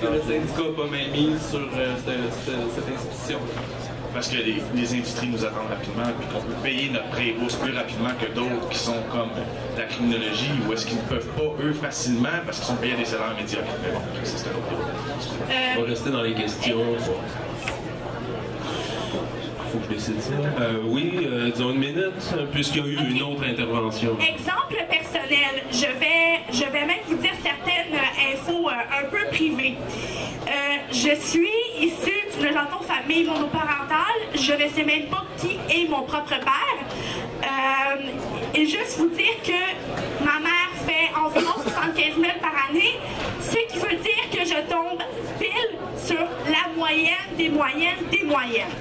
que le syndicat n'a pas main mise sur cette institution? Parce que les industries nous attendent rapidement, puis qu'on peut payer notre prêt bourse plus rapidement que d'autres qui sont comme la criminologie, ou est-ce qu'ils ne peuvent pas, eux, facilement, parce qu'ils sont payés à des salaires médiocres. Mais bon, ça, c'est un autre débat. On va rester dans les questions. Faut que je décide ça. Oui, disons une minute, puisqu'il y a eu une autre intervention. Exemple personnel, je vais même vous dire certaines infos un peu privées. Je suis issue d'une gentille famille monoparentale. Je ne sais même pas qui est mon propre père. Et juste vous dire que ma mère fait environ 75 000 par année, ce qui veut dire que je tombe pile sur la moyenne des moyennes des moyennes.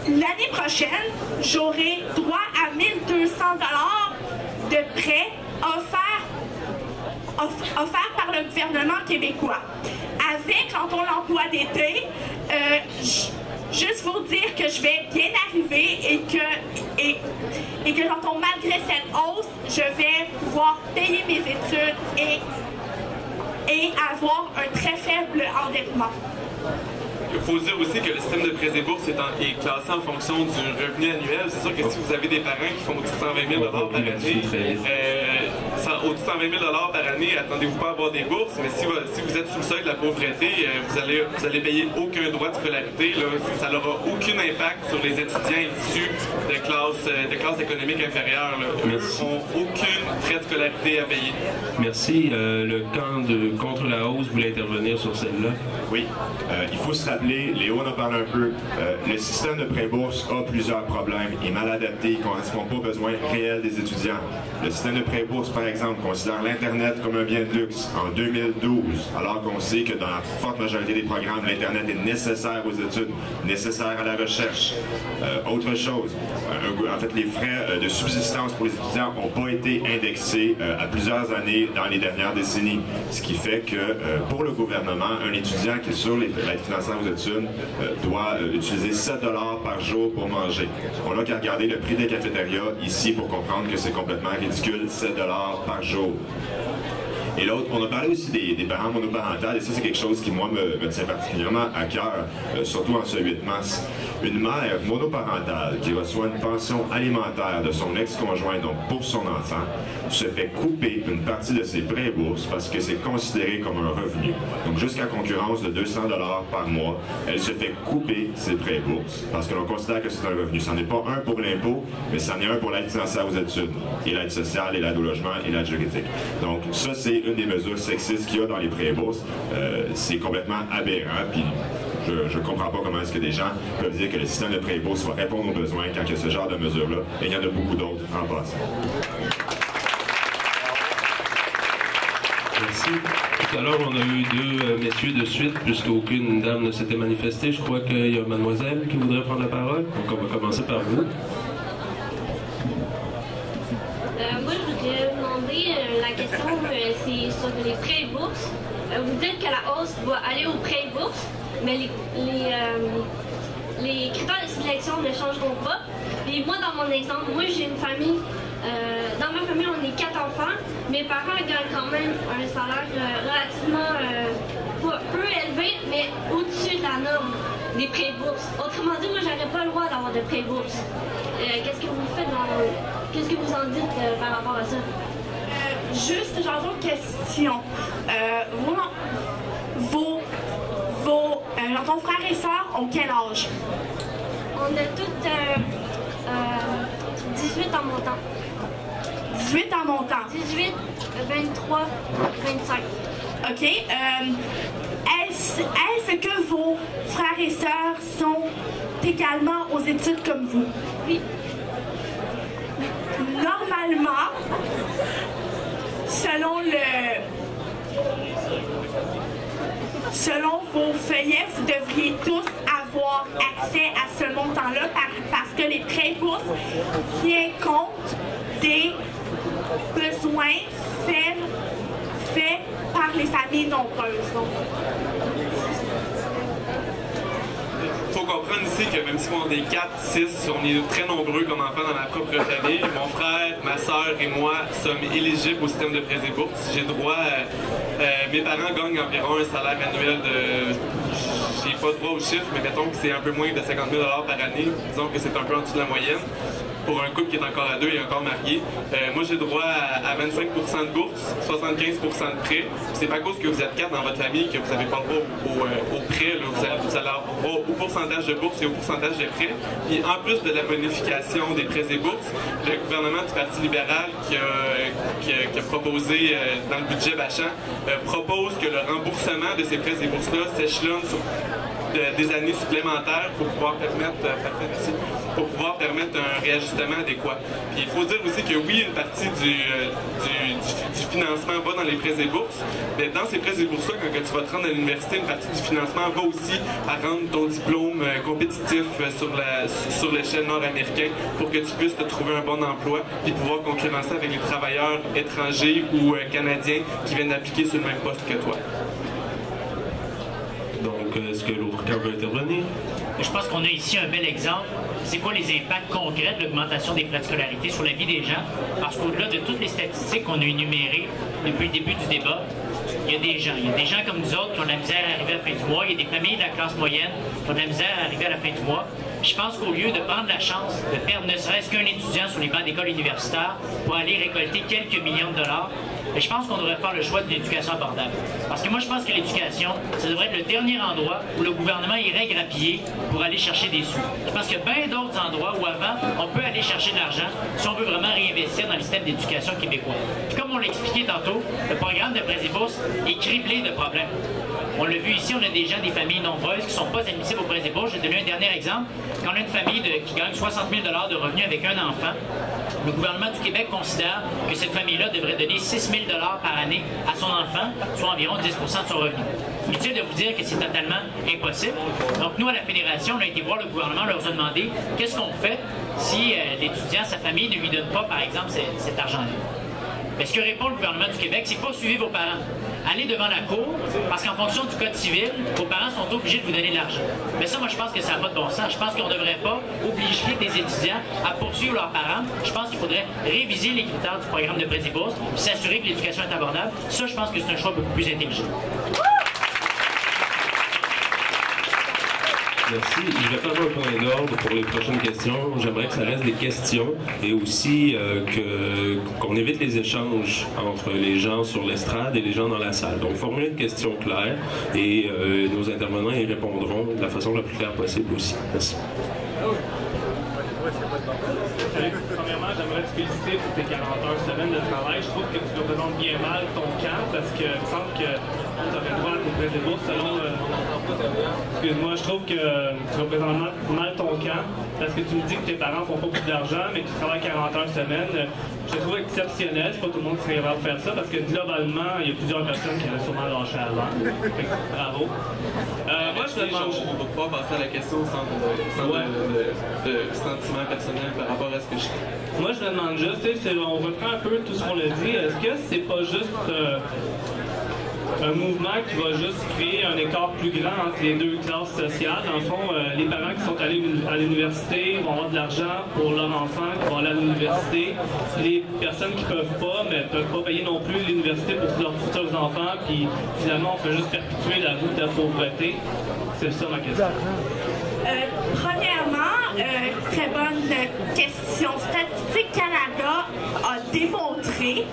L'année prochaine, j'aurai droit à 1 200 $ de prêts offerts par le gouvernement québécois. Avec l'emploi d'été, juste vous dire que je vais bien arriver et que malgré cette hausse, je vais pouvoir payer mes études et avoir un très faible endettement. Il faut dire aussi que le système de prêts et bourses est classé en fonction du revenu annuel. C'est sûr que si vous avez des parents qui font au-dessus de 120 000 par année, au-dessus de 120 000 par année, attendez-vous pas à avoir des bourses, mais si vous êtes sous le seuil de la pauvreté, vous allez payer aucun droit de scolarité. Là. Ça n'aura aucun impact sur les étudiants issus de classes économiques inférieures. Là. Eux n'ont aucune frais de scolarité à payer. Merci. Le camp de contre la hausse voulait intervenir sur celle-là. Oui. Il faut se rappeler, Léo en a parlé un peu, le système de prêt-bourse a plusieurs problèmes. Il est mal adapté, il ne correspond pas aux besoins réels des étudiants. Le système de prêt-bourse, par exemple, considère l'Internet comme un bien de luxe en 2012, alors qu'on sait que dans la forte majorité des programmes, l'Internet est nécessaire aux études, nécessaire à la recherche. Autre chose, en fait, les frais de subsistance pour les étudiants n'ont pas été indexés à plusieurs années dans les dernières décennies, ce qui fait que pour le gouvernement, un étudiant qui est sur l'aide financière aux études doit utiliser 7 $ par jour pour manger. On n'a qu'à regarder le prix des cafétérias ici pour comprendre que c'est complètement ridicule, 7 $ par jour. Et l'autre, on a parlé aussi des parents monoparentales, et ça, c'est quelque chose qui, moi, me tient particulièrement à cœur, surtout en ce 8 mars. Une mère monoparentale qui reçoit une pension alimentaire de son ex-conjoint, donc pour son enfant, se fait couper une partie de ses prêts et bourses parce que c'est considéré comme un revenu. Donc, jusqu'à concurrence de 200 $ par mois, elle se fait couper ses prêts et bourses parce que l'on considère que c'est un revenu. Ça n'est pas un pour l'impôt, mais ça en est un pour l'aide financière aux études, et l'aide sociale, et l'aide au logement, et l'aide juridique. Donc, ça, c'est une des mesures sexistes qu'il y a dans les prêts et bourses. C'est complètement aberrant, puis je ne comprends pas comment est-ce que des gens peuvent dire que le système de prêts et bourses va répondre aux besoins quand il y a ce genre de mesures-là, et il y en a beaucoup d'autres en passant. Merci. Tout à l'heure, on a eu deux messieurs de suite, puisqu'aucune dame ne s'était manifestée. Je crois qu'il y a mademoiselle qui voudrait prendre la parole. Donc, on va commencer par vous. Moi, je voudrais demander la question, c'est sur les prêts et bourses. Vous dites que la hausse va aller aux prêts et bourses, mais les critères de sélection ne changeront pas. Et moi, dans mon exemple, moi, j'ai une famille. Dans ma famille, on est 4 enfants. Mes parents gagnent quand même un salaire relativement peu élevé, mais au-dessus de la norme des prêts et bourses. Autrement dit, moi, j'aurais pas le droit d'avoir de prêts et bourses. Qu'est-ce que vous faites Qu'est-ce que vous en dites par rapport à ça? Juste, genre, une question. Ton frère et soeur ont quel âge? On a toutes 18 en montant. 18 en montant. 18, 23, 25. OK. Est-ce que vos frères et sœurs sont également aux études comme vous? Oui. Normalement, selon vos feuillets, vous devriez tous avoir accès à ce montant-là parce que les prêts bourses tiennent compte des besoins faits par les familles nombreuses. Il faut comprendre ici que même si on est 4, 6, on est très nombreux comme enfants dans ma propre famille, mon frère, ma soeur et moi sommes éligibles au système de prêts et bourses. J'ai droit, mes parents gagnent environ un salaire annuel de, j'ai pas droit au chiffre, mais mettons que c'est un peu moins de 50 000 par année. Disons que c'est un peu en dessous de la moyenne. Pour un couple qui est encore à deux et encore marié. Moi, j'ai droit à 25 de bourse, 75 de prêt. C'est pas à cause que vous êtes 4 dans votre famille que vous n'avez pas le droit au prêt. Là. Vous allez avoir droit au pourcentage de bourse et au pourcentage de prêt. Puis en plus de la bonification des prêts et bourses, le gouvernement du Parti libéral qui a proposé dans le budget Bachand propose que le remboursement de ces prêts et bourses-là s'échelonne sur des années supplémentaires pour pouvoir permettre un réajustement adéquat. Puis il faut dire aussi que oui, une partie du financement va dans les prêts et bourses, mais dans ces prêts et bourses-là, quand tu vas te rendre à l'université, une partie du financement va aussi à rendre ton diplôme compétitif sur l'échelle nord-américaine pour que tu puisses te trouver un bon emploi puis pouvoir concurrencer avec les travailleurs étrangers ou canadiens qui viennent d'appliquer sur le même poste que toi. Donc, est-ce que l'autre camp veut intervenir? Je pense qu'on a ici un bel exemple. C'est quoi les impacts concrets de l'augmentation des frais de scolarité sur la vie des gens? Parce qu'au-delà de toutes les statistiques qu'on a énumérées depuis le début du débat, il y a des gens comme nous autres qui ont de la misère à arriver à la fin du mois. Il y a des familles de la classe moyenne qui ont de la misère à arriver à la fin du mois. Je pense qu'au lieu de prendre la chance de perdre ne serait-ce qu'un étudiant sur les bancs d'école universitaire pour aller récolter quelques millions de dollars, je pense qu'on devrait faire le choix de l'éducation abordable. Parce que moi, je pense que l'éducation, ça devrait être le dernier endroit où le gouvernement irait grappiller pour aller chercher des sous. Je pense qu'il y a bien d'autres endroits où avant, on peut aller chercher de l'argent si on veut vraiment réinvestir dans le système d'éducation québécois. Puis comme on l'a expliqué tantôt, le programme de prêts et bourses est criblé de problèmes. On l'a vu ici, on a des gens, des familles nombreuses qui ne sont pas admissibles aux prêts et bourses. Je vais donner un dernier exemple. Quand on a une famille qui gagne 60 000 de revenus avec un enfant, le gouvernement du Québec considère que cette famille-là devrait donner 6 000 par année à son enfant, soit environ 10 de son revenu. Inutile de vous dire que c'est totalement impossible. Donc nous, à la Fédération, on a été voir le gouvernement, on leur a demandé qu'est-ce qu'on fait si l'étudiant, sa famille ne lui donne pas, par exemple, cet argent-là. Mais ce que répond le gouvernement du Québec, c'est poursuivez vos parents. Allez devant la cour, parce qu'en fonction du code civil, vos parents sont obligés de vous donner de l'argent. Mais ça, moi, je pense que ça n'a pas de bon sens. Je pense qu'on ne devrait pas obliger des étudiants à poursuivre leurs parents. Je pense qu'il faudrait réviser les critères du programme de prêts et bourses, puis s'assurer que l'éducation est abordable. Ça, je pense que c'est un choix beaucoup plus intelligent. Merci. Je vais faire un point d'ordre pour les prochaines questions. J'aimerais que ça reste des questions et aussi qu'on évite les échanges entre les gens sur l'estrade et les gens dans la salle. Donc, formulez une question claire et nos intervenants y répondront de la façon la plus claire possible aussi. Merci. Premièrement, j'aimerais te féliciter pour tes 40 heures semaine de travail. Je trouve que tu représentes bien mal ton camp parce que il me semble que tu aurais droit à tes prêts et bourses selon... Excuse-moi, je trouve que tu représentes mal ton camp parce que tu me dis que tes parents font pas beaucoup d'argent mais que tu travailles 40 heures semaine. Je trouve exceptionnel. C'est pas tout le monde qui serait capable de faire ça parce que globalement, il y a plusieurs personnes qui auraient sûrement lâché avant. Bravo. Moi, je te demande... On va pouvoir passer à la question sans de sentiment personnel par rapport à ce que je fais. Moi, je me demande juste, on reprend un peu tout ce qu'on a dit. Est-ce que c'est pas juste un mouvement qui va juste créer un écart plus grand entre les deux classes sociales? Dans le fond, les parents qui sont allés à l'université vont avoir de l'argent pour leur enfant qui vont aller à l'université. Les personnes qui peuvent pas, mais peuvent pas payer non plus l'université pour leurs futurs enfants, puis finalement, on fait juste perpétuer la route de la pauvreté. C'est ça ma question. Premièrement, très bonne question. Statistique Canada a démontré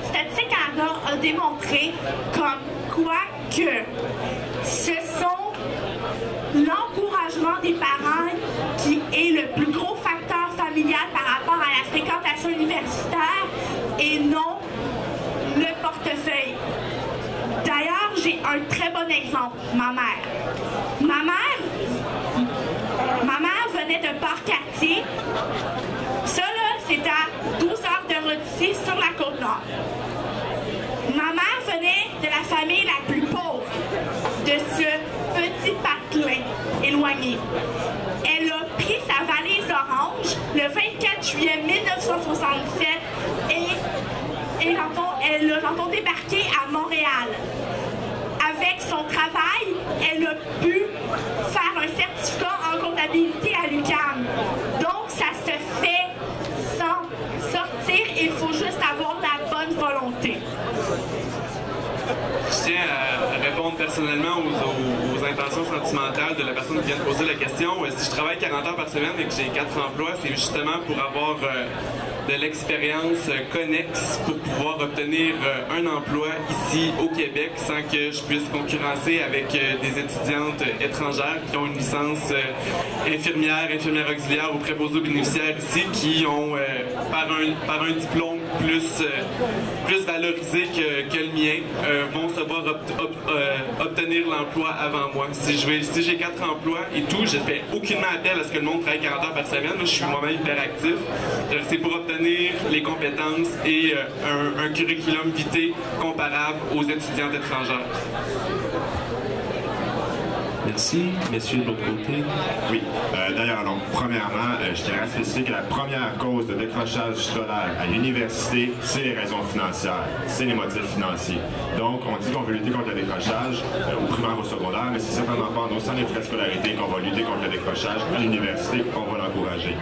Statistique Canada a démontré comme quoi que ce sont l'encouragement des parents qui est le plus gros facteur familial par rapport à la fréquentation universitaire et non le portefeuille. D'ailleurs, j'ai un très bon exemple, ma mère. Ma mère venait de Port-Cartier. Ça, là, c'est à 12 heures de route ici, sur la Côte-Nord. Ma mère venait de la famille la plus pauvre de ce petit patelin éloigné. Elle a pris sa valise orange le 24 juillet 1977 et l'entend débarquer à Montréal. son travail, elle a pu faire un certificat en comptabilité à l'UQAM. Donc, ça se fait sans sortir, il faut juste avoir la bonne volonté. Je tiens à répondre personnellement aux intentions sentimentales de la personne qui vient de poser la question. Si je travaille 40 heures par semaine et que j'ai 4 emplois, c'est justement pour avoir de l'expérience connexe pour pouvoir obtenir un emploi ici au Québec sans que je puisse concurrencer avec des étudiantes étrangères qui ont une licence infirmière auxiliaire ou préposée aux bénéficiaires ici qui ont par un diplôme plus valorisé que le mien vont se voir obtenir l'emploi avant moi. Si j'ai 4 emplois et tout, je ne fais aucunement appel à ce que le monde travaille 40 heures par semaine. Moi, je suis moi-même hyperactif. C'est pour obtenir les compétences et un curriculum vitae comparable aux étudiantes étrangères. Merci. Messieurs, de l'autre côté. Oui. D'ailleurs, donc, premièrement, je tiens à spécifier que la première cause de décrochage scolaire à l'université, c'est les raisons financières, c'est les motifs financiers. Donc, on dit qu'on veut lutter contre le décrochage au primaire ou au secondaire, mais c'est certainement pas en haussant les frais de scolarité qu'on va lutter contre le décrochage à l'université, on va l'encourager.